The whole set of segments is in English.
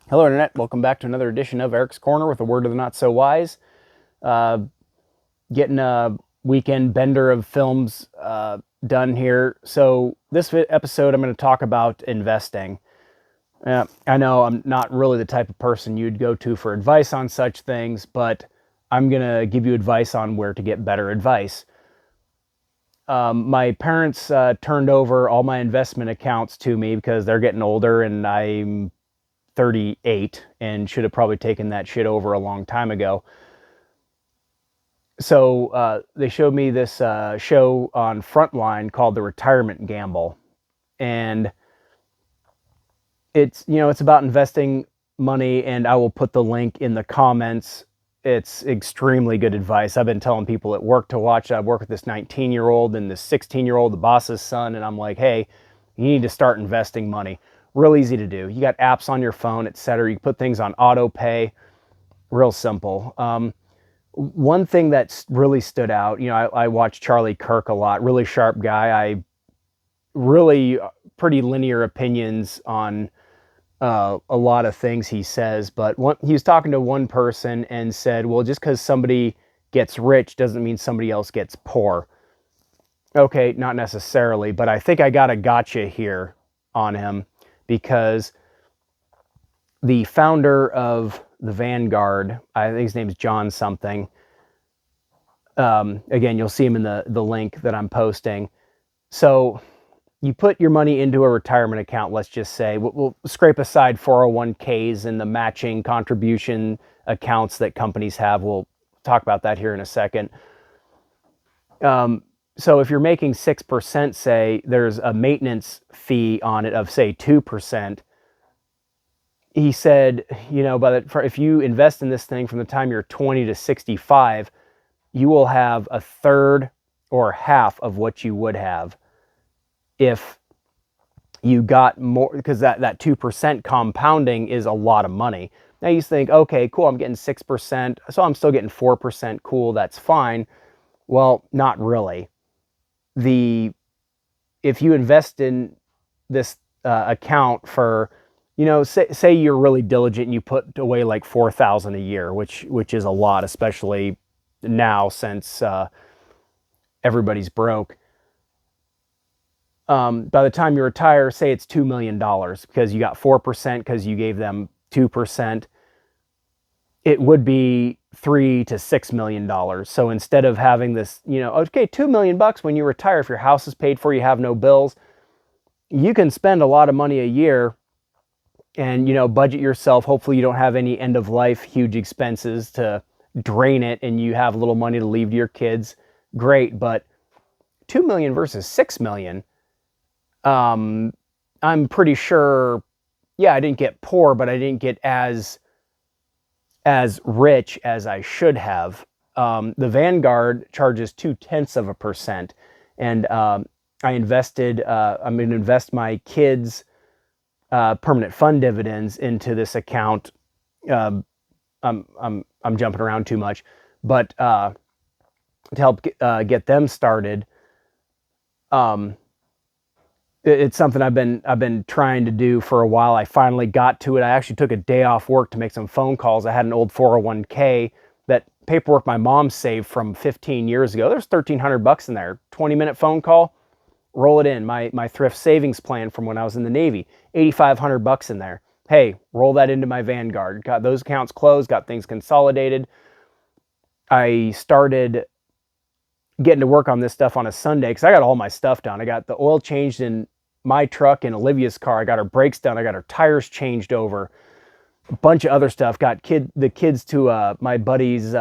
Hello, Internet. Welcome back to another edition of Eric's Corner with a word of the not so wise. Uh, Getting a weekend bender of films done here. So, this episode, I'm going to talk about investing. I know I'm not really the type of person you'd go to for advice on such things, but I'm going to give you advice on where to get better advice. My parents turned over all my investment accounts to me because they're getting older and I'm 38 and should have probably taken that shit over a long time ago. So they showed me this show on Frontline called The Retirement Gamble. And it's about investing money, and I will put the link in the comments. It's extremely good advice. I've been telling people at work to watch it. I work with this 19-year-old and this 16-year-old, the boss's son, and I'm like, hey, you need to start investing money. Real easy to do. You got apps on your phone, etc. You can put things on auto pay. Real simple. One thing that's really stood out, I watch Charlie Kirk a lot. Really sharp guy. I really pretty linear opinions on a lot of things he says, but he was talking to one person and said, well, just because somebody gets rich doesn't mean somebody else gets poor. Okay, not necessarily, but I think I got a gotcha here on him because the founder of the Vanguard, I think his name's John something. Again, you'll see him in the link that I'm posting. So you put your money into a retirement account, let's just say. We'll scrape aside 401ks and the matching contribution accounts that companies have. We'll talk about that here in a second. So if you're making 6%, say, there's a maintenance fee on it of, say, 2%. He said, if you invest in this thing from the time you're 20 to 65, you will have a third or half of what you would have if you got more, because that 2% compounding is a lot of money. Now you think, okay, cool, I'm getting 6%, so I'm still getting 4%. Cool, that's fine. Well, not really. If you invest in this account for, say you're really diligent and you put away like $4,000 a year, which is a lot, especially now since everybody's broke. By the time you retire, say it's $2 million because you got 4% because you gave them 2%, it would be $3 to $6 million. So instead of having this, okay, $2 million when you retire, if your house is paid for, you have no bills, you can spend a lot of money a year and, budget yourself. Hopefully you don't have any end of life, huge expenses to drain it and you have a little money to leave to your kids. Great. But 2 million versus 6 million. I'm pretty sure, yeah, I didn't get poor, but I didn't get as rich as I should have. The Vanguard charges 0.2%, and I'm going to invest my kids' permanent fund dividends into this account. I'm jumping around too much, but to help get them started. It's something I've been trying to do for a while. I finally got to it. I actually took a day off work to make some phone calls. I had an old 401k, that paperwork my mom saved from 15 years ago. There's $1,300 in there. 20-minute phone call, roll it in. My thrift savings plan from when I was in the Navy, $8,500 in there. Hey, roll that into my Vanguard. Got those accounts closed, got things consolidated. I started getting to work on this stuff on a Sunday because I got all my stuff done. I got the oil changed in my truck and Olivia's car. I got her brakes done. I got her tires changed over. A bunch of other stuff. Got the kids to my buddy's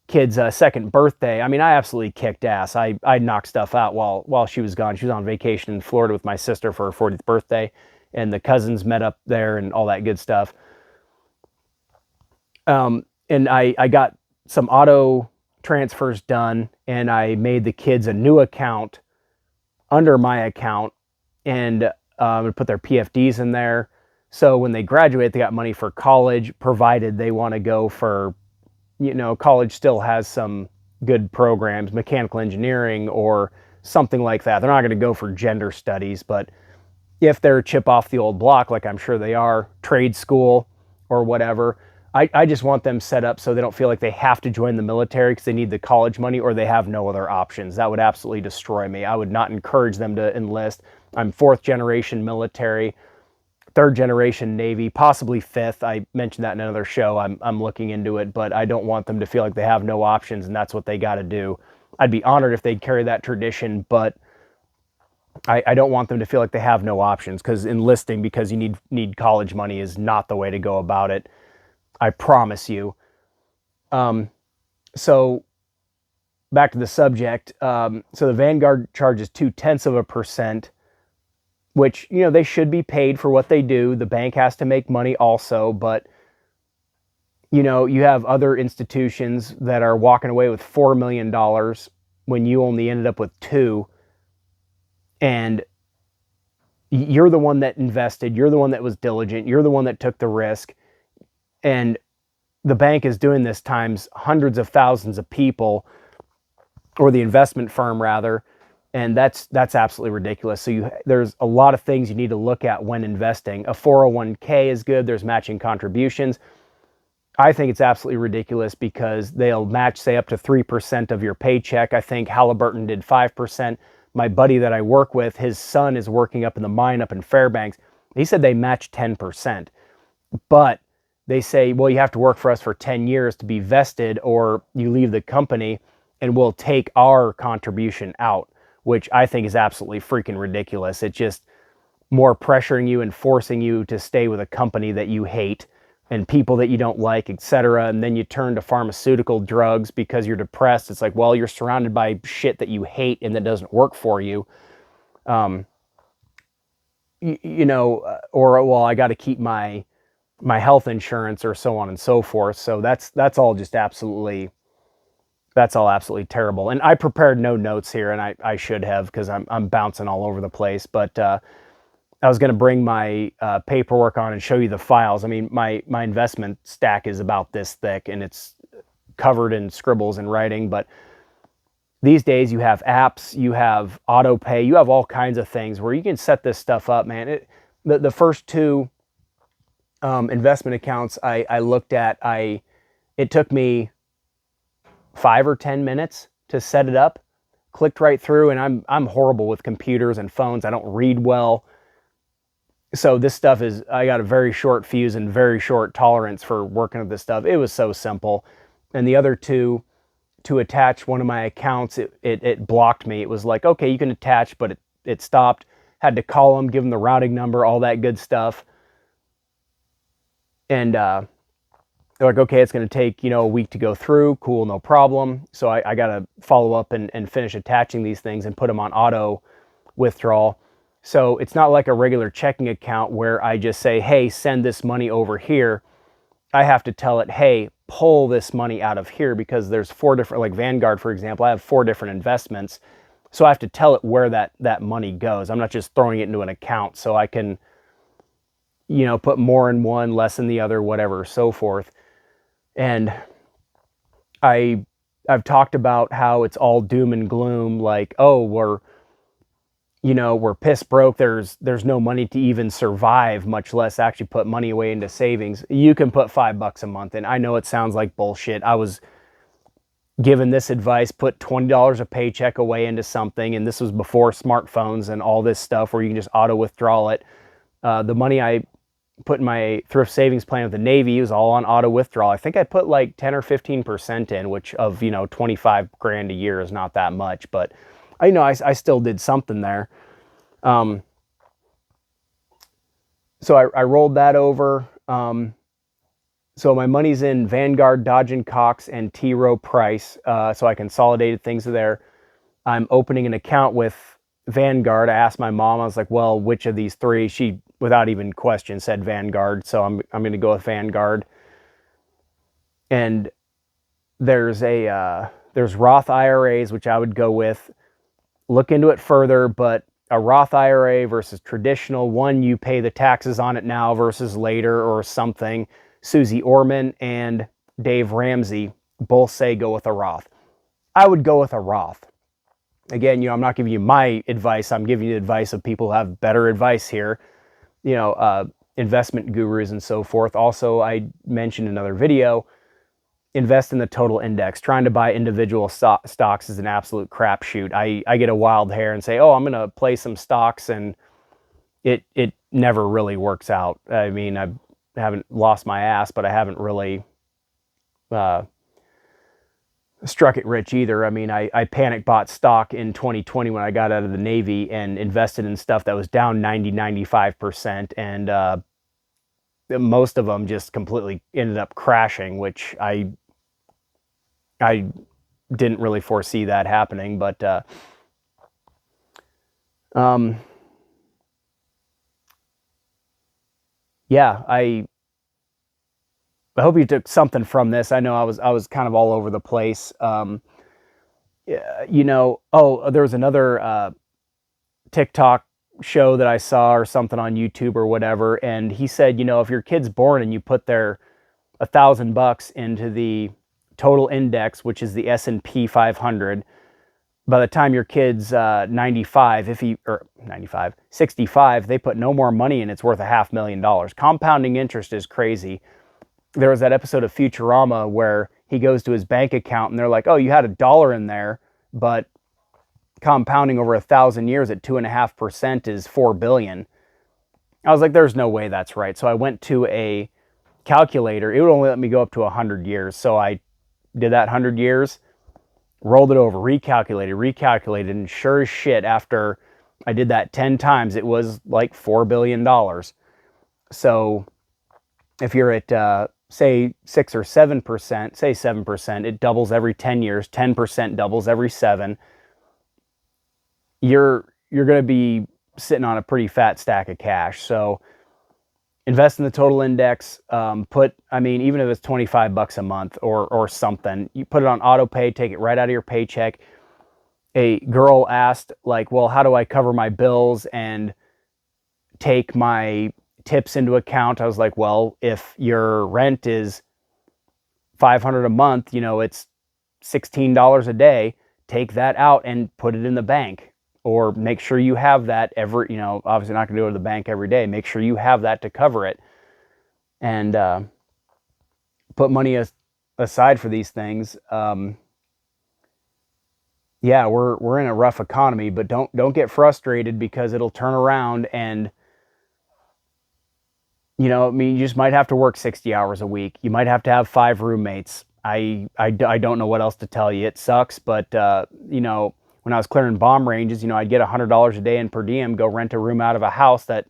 kid's second birthday. I mean, I absolutely kicked ass. I knocked stuff out while she was gone. She was on vacation in Florida with my sister for her 40th birthday, and the cousins met up there and all that good stuff. And I got some auto transfers done, and I made the kids a new account under my account, and put their PFDs in there. So when they graduate, they got money for college, provided they want to go for, college still has some good programs, mechanical engineering or something like that. They're not going to go for gender studies, but if they're a chip off the old block, like I'm sure they are, trade school or whatever. I just want them set up so they don't feel like they have to join the military because they need the college money or they have no other options. That would absolutely destroy me. I would not encourage them to enlist. I'm fourth generation military, third generation Navy, possibly fifth. I mentioned that in another show. I'm looking into it, but I don't want them to feel like they have no options and that's what they got to do. I'd be honored if they'd carry that tradition, but I don't want them to feel like they have no options, because enlisting because you need college money is not the way to go about it. I promise you. So back to the subject. So the Vanguard charges 0.2%, which, you know, they should be paid for what they do. The bank has to make money also, but you know, you have other institutions that are walking away with $4 million when you only ended up with 2. And you're the one that invested, you're the one that was diligent, you're the one that took the risk. And the bank is doing this times hundreds of thousands of people, or the investment firm rather, and that's absolutely ridiculous. So there's a lot of things you need to look at when investing. A 401k is good, there's matching contributions. I think it's absolutely ridiculous because they'll match, say, up to 3% of your paycheck. I think Halliburton did 5%. My buddy that I work with, his son is working up in the mine up in Fairbanks. He said they match 10%. But they say, well, you have to work for us for 10 years to be vested, or you leave the company and we'll take our contribution out, which I think is absolutely freaking ridiculous. It's just more pressuring you and forcing you to stay with a company that you hate and people that you don't like, etc. And then you turn to pharmaceutical drugs because you're depressed. It's like, well, you're surrounded by shit that you hate and that doesn't work for you. You know, or, well, I got to keep my health insurance, or so on and so forth. So that's all just absolutely, that's all absolutely terrible. And I prepared no notes here, and I should have, because I'm bouncing all over the place. But I was going to bring my paperwork on and show you the files. I mean, my investment stack is about this thick, and it's covered in scribbles and writing. But these days you have apps, you have auto pay, you have all kinds of things where you can set this stuff up, man. The first 2 investment accounts I looked at, it took me 5 or 10 minutes to set it up. Clicked right through, and I'm horrible with computers and phones. I don't read well. So this stuff is, I got a very short fuse and very short tolerance for working with this stuff. It was so simple. And the other 2, to attach one of my accounts, it blocked me. It was like, okay, you can attach, but it stopped. Had to call them, give them the routing number, all that good stuff. And they're like, okay, it's going to take, you know, a week to go through. Cool, no problem. So I got to follow up and finish attaching these things and put them on auto withdrawal. So it's not like a regular checking account where I just say, hey, send this money over here. I have to tell it, hey, pull this money out of here, because there's 4 different, like Vanguard, for example, I have 4 different investments. So I have to tell it where that money goes. I'm not just throwing it into an account, so I can, you know, put more in one, less in the other, whatever, so forth. And I've talked about how it's all doom and gloom, like, oh, we're piss broke. There's no money to even survive, much less actually put money away into savings. You can put $5 a month in. I know it sounds like bullshit. I was given this advice, put $20 a paycheck away into something, and this was before smartphones and all this stuff where you can just auto withdraw it. The money I put in my thrift savings plan with the Navy was all on auto withdrawal. I think I put like 10 or 15% in, which of, 25 grand a year is not that much, but I still did something there. So I rolled that over. So my money's in Vanguard, Dodge & Cox, and T. Rowe Price. So I consolidated things there. I'm opening an account with Vanguard. I asked my mom, I was like, well, which of these 3? She, without even question, said Vanguard. So I'm going to go with Vanguard. And there's Roth IRAs, which I would go with. Look into it further, but a Roth IRA versus traditional, one, you pay the taxes on it now versus later or something. Susie Orman and Dave Ramsey both say go with a Roth. I would go with a Roth. again, I'm not giving you my advice. I'm giving you the advice of people who have better advice here, investment gurus and so forth. Also, I mentioned in another video, invest in the total index. Trying to buy individual stocks is an absolute crapshoot. I get a wild hair and say, oh, I'm going to play some stocks, and it never really works out. I mean, I haven't lost my ass, but I haven't really struck it rich either. I mean, I panic bought stock in 2020 when I got out of the Navy and invested in stuff that was down 95%. And most of them just completely ended up crashing, which I didn't really foresee that happening. But yeah, I hope you took something from this. I know I was kind of all over the place. There was another TikTok show that I saw or something on YouTube or whatever, and he said, if your kid's born and you put their $1,000 into the total index, which is the S&P 500, by the time your kid's 95, 65, they put no more money in, it's worth $500,000. Compounding interest is crazy. There was that episode of Futurama where he goes to his bank account and they're like, oh, you had $1 in there, but compounding over 1,000 years at 2.5% is 4 billion. I was like, there's no way that's right. So I went to a calculator. It would only let me go up to 100 years. So I did that 100 years, rolled it over, recalculated, and sure as shit, after I did that 10 times, it was like $4 billion. So if you're at, say 6 or 7%, say 7%, it doubles every 10 years, 10% doubles every 7. You're going to be sitting on a pretty fat stack of cash. So invest in the total index. Even if it's $25 a month or something, you put it on auto pay, take it right out of your paycheck. A girl asked, like, well, how do I cover my bills and take my tips into account? I was like, well, if your rent is $500 a month, it's $16 a day, take that out and put it in the bank, or make sure you have that obviously not going to go to the bank every day. Make sure you have that to cover it, and put money aside for these things. Yeah, we're in a rough economy, but don't get frustrated, because it'll turn around. And you just might have to work 60 hours a week. You might have to have 5 roommates. I don't know what else to tell you. It sucks, but when I was clearing bomb ranges, I'd get $100 a day in per diem, go rent a room out of a house that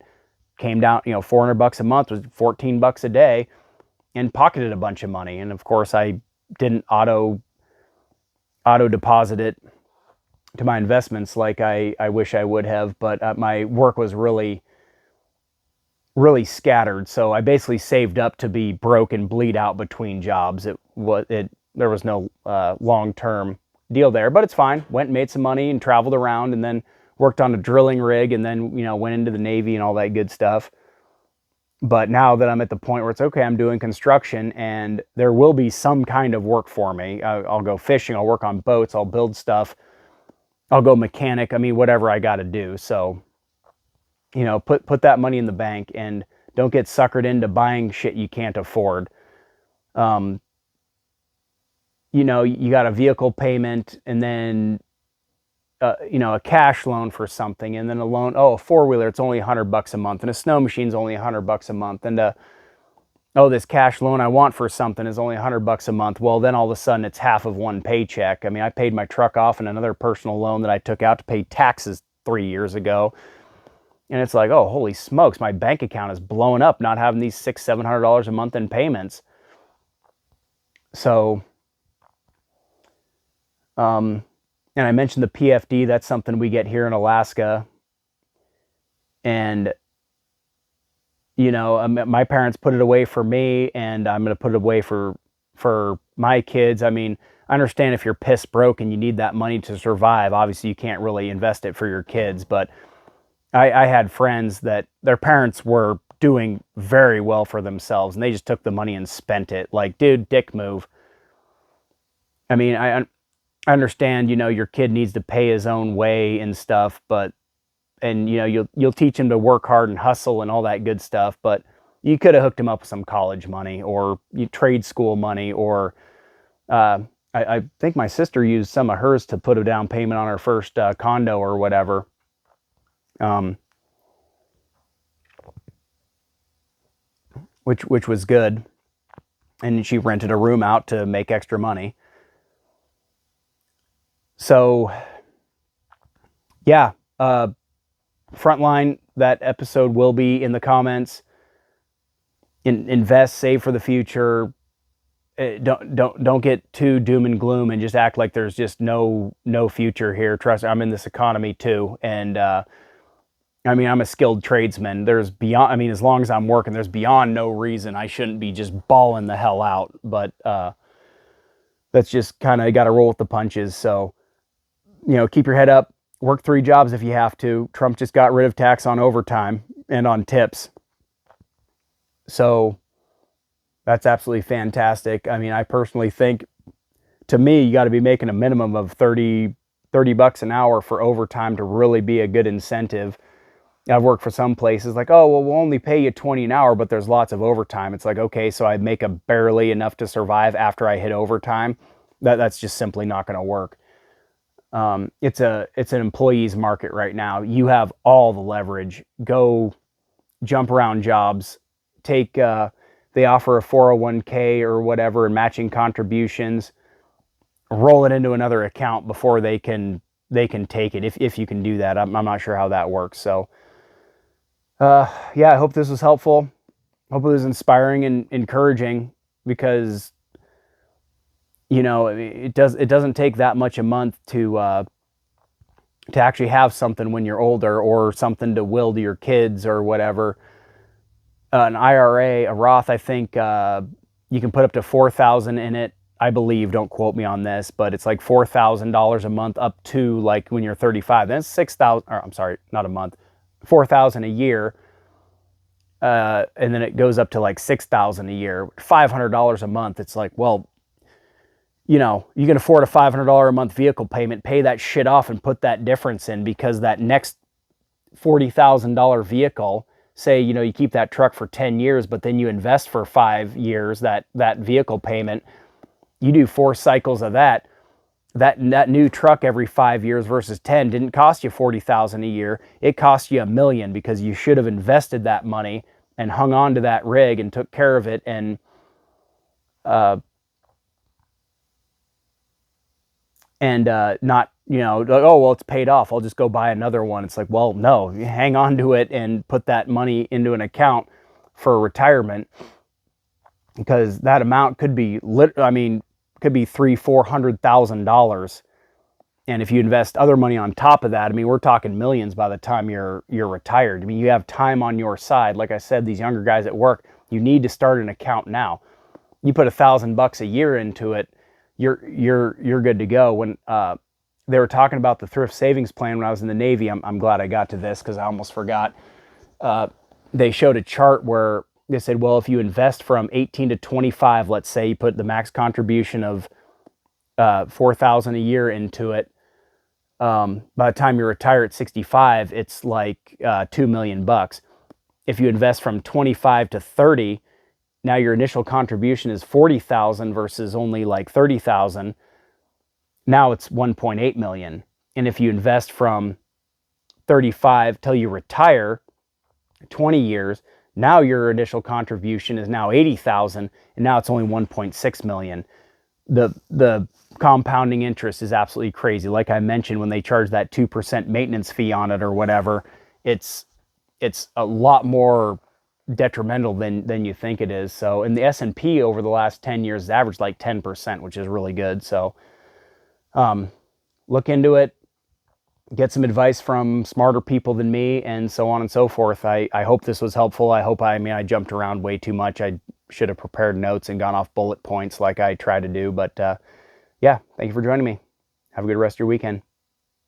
came down, $400 a month, was $14 a day, and pocketed a bunch of money. And of course, I didn't auto deposit it to my investments like I wish I would have, but my work was really, really scattered. So I basically saved up to be broke and bleed out between jobs. There was no long-term deal there, but it's fine. Went and made some money and traveled around, and then worked on a drilling rig, and then went into the Navy and all that good stuff. But now that I'm at the point where it's okay, I'm doing construction, and there will be some kind of work for me. I'll go fishing, I'll work on boats, I'll build stuff, I'll go mechanic. Whatever I got to do. So put that money in the bank, and don't get suckered into buying shit you can't afford. You got a vehicle payment, and then a cash loan for something, and then a loan. Oh, a 4-wheeler, it's only $100 a month, and a snow machine's only $100 a month, and this cash loan I want for something is only $100 a month. Well, then all of a sudden it's half of one paycheck. I paid my truck off and another personal loan that I took out to pay taxes 3 years ago. And it's like, oh, holy smokes, my bank account is blowing up not having these $600-700 a month in payments. So, and I mentioned the PFD, that's something we get here in Alaska. And, my parents put it away for me, and I'm going to put it away for my kids. I understand if you're piss broke and you need that money to survive, obviously you can't really invest it for your kids, but I had friends that their parents were doing very well for themselves, and they just took the money and spent it. Like, dude, dick move. I understand, your kid needs to pay his own way and stuff, but and you'll teach him to work hard and hustle and all that good stuff, but you could have hooked him up with some college money or trade school money, or uh, I think my sister used some of hers to put a down payment on her first condo or whatever. Um, which was good, and she rented a room out to make extra money. So yeah, Frontline, that episode will be in the comments. Invest, save for the future. Don't get too doom and gloom and just act like there's just no future here. Trust me, I'm in this economy too, and I'm a skilled tradesman. There's beyond, as long as I'm working, there's beyond no reason I shouldn't be just balling the hell out. But that's just kind of got to roll with the punches. So, keep your head up, work 3 jobs if you have to. Trump just got rid of tax on overtime and on tips. So that's absolutely fantastic. I personally think, to me, you got to be making a minimum of 30 bucks an hour for overtime to really be a good incentive. I've worked for some places like, oh, well, we'll only pay you 20 an hour, but there's lots of overtime. It's like, okay, so I make a barely enough to survive after I hit overtime. That's just simply not going to work. It's an employee's market right now. You have all the leverage. Go jump around jobs. Take they offer a 401k or whatever and matching contributions. Roll it into another account before they can take it, if you can do that. I'm not sure how that works. So yeah, I hope this was helpful. Hope it was inspiring and encouraging, because it doesn't take that much a month to actually have something when you're older, or something to will to your kids or whatever. An IRA, a Roth, I think you can put up to $4,000 in it, I believe. Don't quote me on this, but it's like $4,000 a month up to, like, when you're 35. Then it's 6,000. Or I'm sorry, not a month, 4,000 a year, and then it goes up to like 6,000 a year, $500 a month. It's like, well, you can afford a $500 a month vehicle payment, pay that shit off and put that difference in, because that next $40,000 vehicle, say, you keep that truck for 10 years, but then you invest for 5 years, that vehicle payment, you do 4 cycles of that new truck every 5 years versus 10 didn't cost you $40,000 a year. It cost you $1 million, because you should have invested that money and hung on to that rig and took care of it, and not, like, oh, well, it's paid off, I'll just go buy another one. It's like, well, no, you hang on to it and put that money into an account for retirement, because that amount could be $300,000-$400,000. And if you invest other money on top of that, we're talking millions by the time you're retired. You have time on your side. Like I said, these younger guys at work, you need to start an account now. You put $1,000 a year into it, you're good to go. When they were talking about the thrift savings plan when I was in the Navy, I'm glad I got to this, because I almost forgot. They showed a chart where they said, well, if you invest from 18 to 25, let's say you put the max contribution of $4,000 a year into it. By the time you retire at 65, it's like $2 million. If you invest from 25 to 30, now your initial contribution is $40,000 versus only like $30,000. Now it's $1.8 million. And if you invest from 35 till you retire, 20 years, now your initial contribution is now $80,000, and now it's only $1.6 million. The compounding interest is absolutely crazy. Like I mentioned, when they charge that 2% maintenance fee on it or whatever, it's a lot more detrimental than you think it is. So, in the S&P over the last 10 years has averaged like 10%, which is really good. So look into it, get some advice from smarter people than me, and so on and so forth. I hope this was helpful. I jumped around way too much. I should have prepared notes and gone off bullet points like I try to do. But yeah, thank you for joining me. Have a good rest of your weekend.